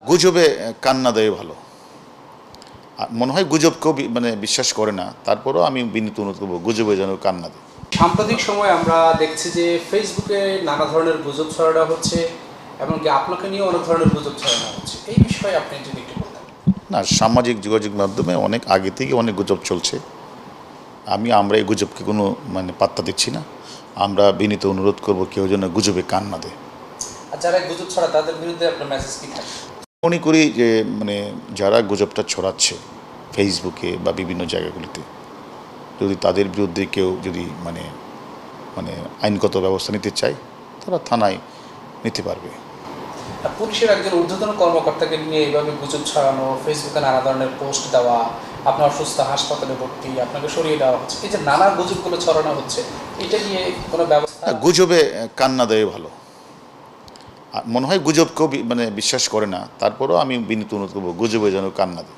গুজবে কান না দেওয়াই ভালো। মনে হয় গুজবকেও বিশ্বাস করে না, তারপরেও আমি বিনীত অনুরোধ করবো গুজবে যেন কান না দেয়। সাম্প্রতিক সময়ে আমরা দেখছি যে ফেসবুকে নানা ধরনের গুজব ছড়ানো হচ্ছে, এমনকি আপনাকে নিয়ে অনেক ধরনের গুজব ছড়ানো হচ্ছে। এই বিষয়ে আপনি যদি একটু বলতেন। না, সামাজিক যোগাযোগ মাধ্যমে অনেক আগে থেকে অনেক গুজব চলছে। আমরা এই গুজবকে কোনো পাত্তা দিচ্ছি না। আমরা বিনীত অনুরোধ করব কেউ যেন গুজবে কান না দেয়। আর যারা গুজব ছড়ায় তাদের বিরুদ্ধে আপনার মেসেজ কি থাকে? মনে করি যে যারা গুজবটা ছড়াচ্ছে ফেসবুকে বা বিভিন্ন জায়গাগুলিতে, যদি তাদের বিরুদ্ধে কেউ যদি আইনগত ব্যবস্থা নিতে চায়, তারা থানায় নিতে পারবে। আর পুলিশের একজন ঊর্ধ্বতন কর্মকর্তাকে নিয়ে এইভাবে গুজব ছড়ানো, ফেসবুকে নানা ধরনের পোস্ট দেওয়া, আপনার অসুস্থ, হাসপাতালে ভর্তি, আপনাকে সরিয়ে দেওয়া হচ্ছে, এই যে নানা গুজবগুলো ছড়ানো হচ্ছে, এটা নিয়ে কোনো ব্যবস্থা? গুজবে কান না দেওয়াই ভালো। মনে হয় গুজবকেও বিশ্বাস করে না, তারপরেও আমি বিনীত অনুরোধ করবো গুজবে যেন কান না দেয়।